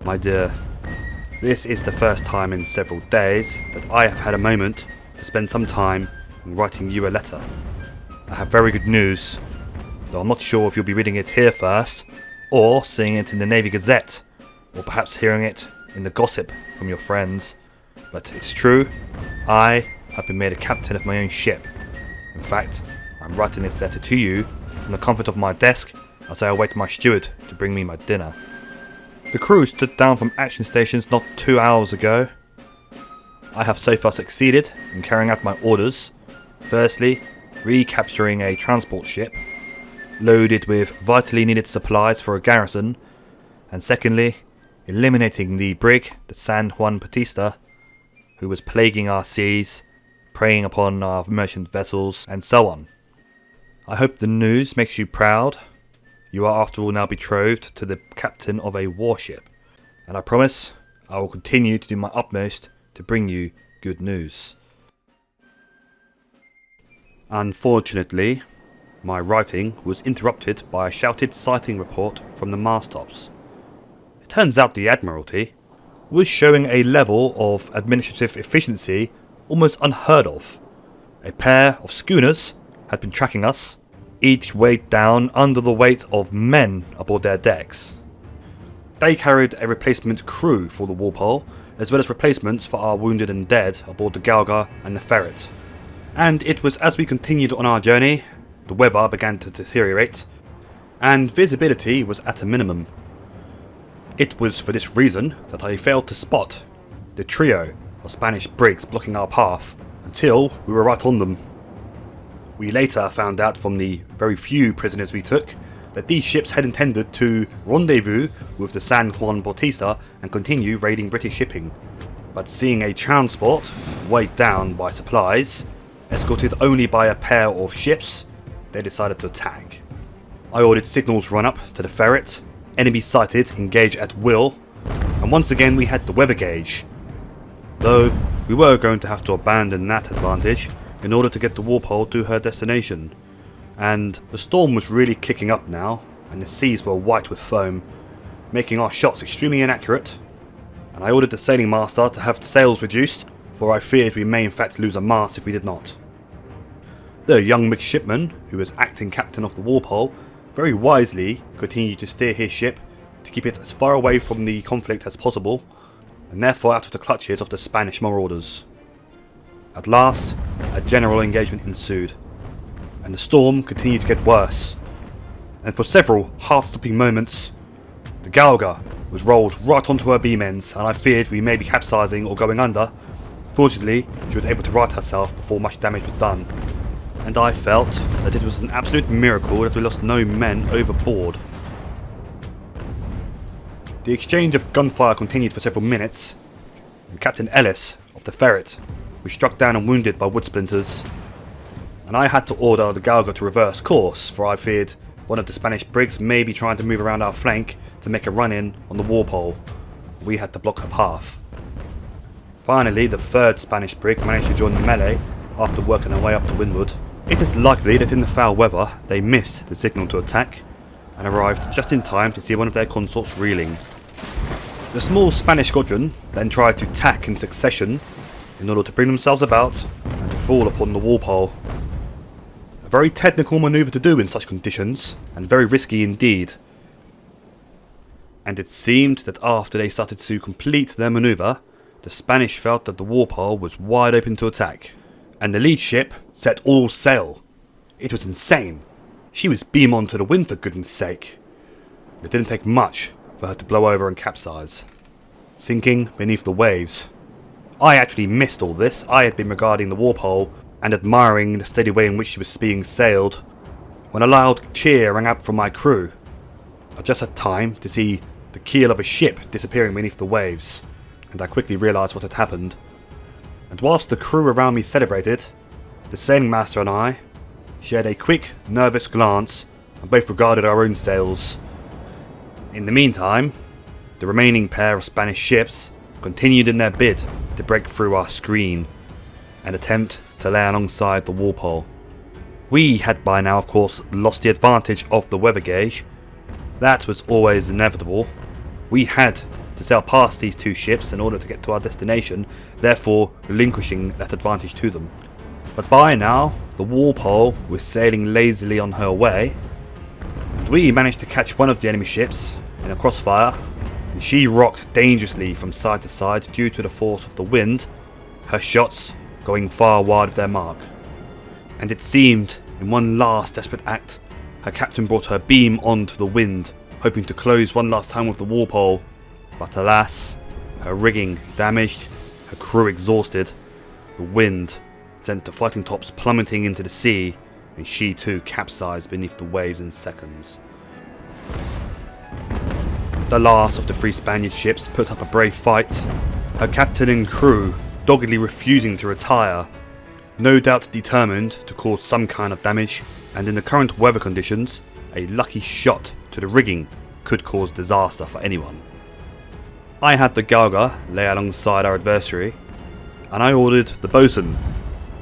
My dear, this is the first time in several days that I have had a moment to spend some time in writing you a letter. I have very good news, though I'm not sure if you'll be reading it here first, or seeing it in the Navy Gazette, or perhaps hearing it in the gossip from your friends. But it's true, I have been made a captain of my own ship. In fact, I'm writing this letter to you from the comfort of my desk as I await my steward to bring me my dinner. The crew stood down from action stations not 2 hours ago. I have so far succeeded in carrying out my orders. Firstly, recapturing a transport ship loaded with vitally needed supplies for a garrison, and secondly, eliminating the brig, the San Juan Bautista, who was plaguing our seas, preying upon our merchant vessels, and so on. I hope the news makes you proud. You are after all now betrothed to the captain of a warship, and I promise I will continue to do my utmost to bring you good news. Unfortunately, my writing was interrupted by a shouted sighting report from the mast-tops. It turns out the Admiralty was showing a level of administrative efficiency almost unheard of. A pair of schooners had been tracking us, each weighed down under the weight of men aboard their decks. They carried a replacement crew for the Walpole, as well as replacements for our wounded and dead aboard the Galga and the Ferret. And it was as we continued on our journey, the weather began to deteriorate, and visibility was at a minimum. It was for this reason that I failed to spot the trio of Spanish brigs blocking our path until we were right on them. We later found out from the very few prisoners we took that these ships had intended to rendezvous with the San Juan Bautista and continue raiding British shipping. But seeing a transport weighed down by supplies, escorted only by a pair of ships, they decided to attack. I ordered signals run up to the Ferret, enemy sighted, engage at will, and once again we had the weather gauge. Though we were going to have to abandon that advantage in order to get the Walpole to her destination, and the storm was really kicking up now, and the seas were white with foam, making our shots extremely inaccurate, and I ordered the sailing master to have the sails reduced, for I feared we may in fact lose a mast if we did not. The young midshipman, who was acting captain of the Walpole, very wisely continued to steer his ship to keep it as far away from the conflict as possible, and therefore out of the clutches of the Spanish marauders. At last, a general engagement ensued, and the storm continued to get worse, and for several heart-stopping moments, the Galga was rolled right onto her beam ends, and I feared we may be capsizing or going under. Fortunately, she was able to right herself before much damage was done, and I felt that it was an absolute miracle that we lost no men overboard. The exchange of gunfire continued for several minutes, and Captain Ellis of the Ferret was struck down and wounded by wood splinters, and I had to order the Galga to reverse course, for I feared one of the Spanish brigs may be trying to move around our flank to make a run-in on the Walpole. We had to block her path. Finally, the third Spanish brig managed to join the melee after working their way up to windward. It is likely that in the foul weather they missed the signal to attack and arrived just in time to see one of their consorts reeling. The small Spanish squadron then tried to tack in succession in order to bring themselves about and to fall upon the Walpole. A very technical manoeuvre to do in such conditions, and very risky indeed. And it seemed that after they started to complete their manoeuvre, the Spanish felt that the Walpole was wide open to attack, and the lead ship set all sail. It was insane. She was beam on to the wind, for goodness sake. It didn't take much for her to blow over and capsize, sinking beneath the waves. I actually missed all this. I had been regarding the Walpole and admiring the steady way in which she was being sailed, when a loud cheer rang out from my crew. I just had time to see the keel of a ship disappearing beneath the waves, and I quickly realised what had happened. And whilst the crew around me celebrated, the sailing master and I shared a quick, nervous glance and both regarded our own sails. In the meantime, the remaining pair of Spanish ships continued in their bid to break through our screen and attempt to lay alongside the Walpole. We had by now, of course, lost the advantage of the weather gauge. That was always inevitable. We had to sail past these two ships in order to get to our destination, therefore relinquishing that advantage to them. But by now, the Walpole was sailing lazily on her way, and we managed to catch one of the enemy ships in a crossfire, and she rocked dangerously from side to side due to the force of the wind, her shots going far wide of their mark. And it seemed, in one last desperate act, her captain brought her beam onto the wind, hoping to close one last time with the Walpole, but alas, her rigging damaged, her crew exhausted, the wind sent the fighting tops plummeting into the sea, and she too capsized beneath the waves in seconds. The last of the 3 Spaniard ships put up a brave fight, her captain and crew doggedly refusing to retire, no doubt determined to cause some kind of damage, and in the current weather conditions, a lucky shot to the rigging could cause disaster for anyone. I had the Galga lay alongside our adversary, and I ordered the boatswain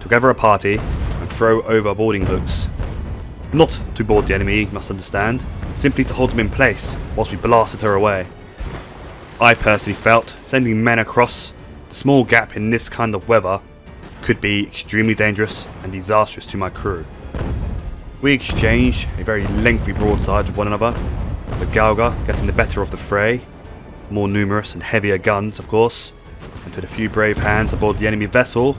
to gather a party and throw over boarding hooks. Not to board the enemy, you must understand, simply to hold them in place whilst we blasted her away. I personally felt sending men across the small gap in this kind of weather could be extremely dangerous and disastrous to my crew. We exchanged a very lengthy broadside with one another, the Galga getting the better of the fray, more numerous and heavier guns of course, and to the few brave hands aboard the enemy vessel,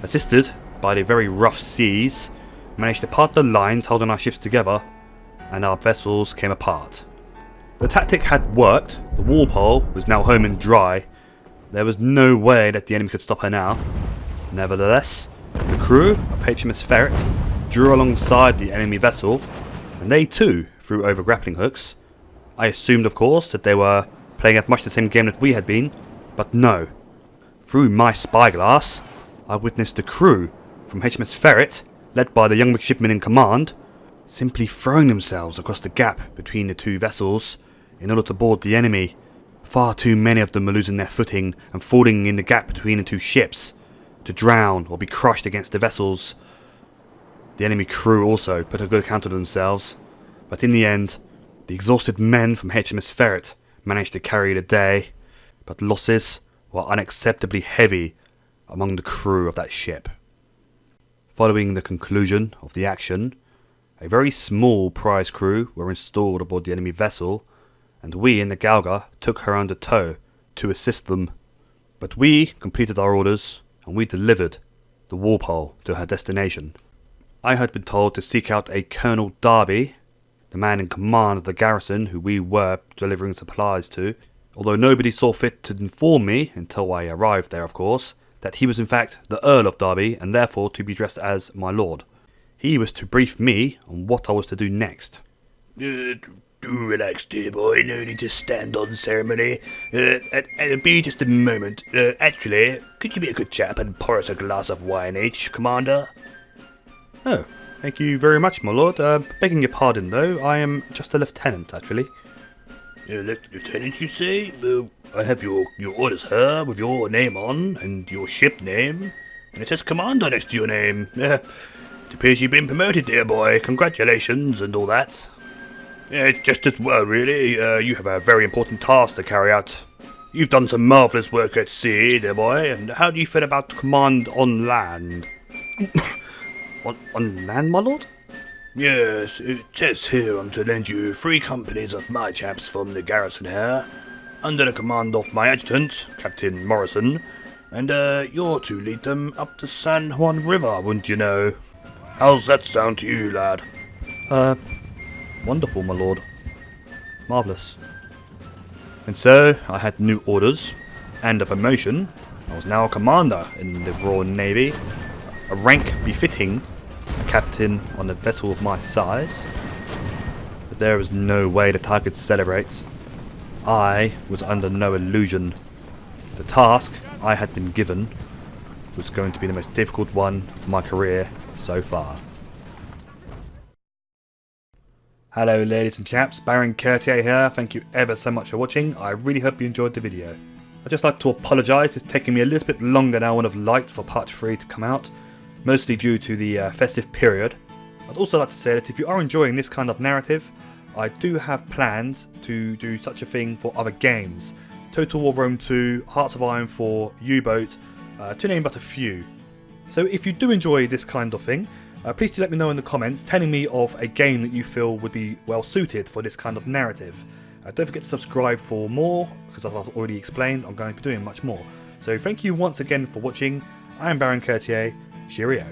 assisted by the very rough seas, managed to part the lines holding our ships together, and our vessels came apart. The tactic had worked, the Walpole was now home and dry, there was no way that the enemy could stop her now. Nevertheless, the crew of HMS Ferret drew alongside the enemy vessel, and they too threw over grappling hooks. I assumed of course that they were playing at much the same game that we had been, but no. Through my spyglass, I witnessed the crew from HMS Ferret, led by the young midshipman in command, simply throwing themselves across the gap between the two vessels in order to board the enemy. Far too many of them were losing their footing and falling in the gap between the two ships, to drown or be crushed against the vessels. The enemy crew also put a good account of themselves, but in the end, the exhausted men from HMS Ferret managed to carry the day, but losses were unacceptably heavy among the crew of that ship. Following the conclusion of the action, a very small prize crew were installed aboard the enemy vessel, and we in the Galga took her under tow to assist them. But we completed our orders, and we delivered the Walpole to her destination. I had been told to seek out a Colonel Darby, the man in command of the garrison who we were delivering supplies to, although nobody saw fit to inform me, until I arrived there of course, that he was in fact the Earl of Derby and therefore to be dressed as my lord. He was to brief me on what I was to do next. Do relax, dear boy, no need to stand on ceremony. Be just a moment. Actually, could you be a good chap and pour us a glass of wine each, Commander? Oh, thank you very much, my lord. Begging your pardon though, I am just a lieutenant actually. Lieutenant, you say? I have your orders here with your name on, and your ship name, and it says Commander next to your name. It appears you've been promoted, dear boy. Congratulations and all that. It's just as well, really. You have a very important task to carry out. You've done some marvellous work at sea, dear boy, and how do you feel about command on land? on land, my lord? Yes, it says here I'm to lend you 3 companies of my chaps from the garrison here, under the command of my adjutant, Captain Morrison, and you're to lead them up the San Juan River, wouldn't you know? How's that sound to you, lad? Wonderful, my lord. Marvellous. And so, I had new orders, and a promotion. I was now a commander in the Royal Navy, a rank befitting a captain on a vessel of my size. But there was no way that I could celebrate. I was under no illusion. The task I had been given was going to be the most difficult one of my career so far. Hello ladies and chaps, Baron Quertier here. Thank you ever so much for watching. I really hope you enjoyed the video. I'd just like to apologise, it's taking me a little bit longer than I would have liked for part 3 to come out, mostly due to the festive period. I'd also like to say that if you are enjoying this kind of narrative, I do have plans to do such a thing for other games. Total War Rome 2, Hearts of Iron 4, U-Boat, to name but a few. So if you do enjoy this kind of thing, please do let me know in the comments telling me of a game that you feel would be well suited for this kind of narrative. Don't forget to subscribe for more, because as I've already explained, I'm going to be doing much more. So thank you once again for watching. I am Baron Quertier. Cheerio.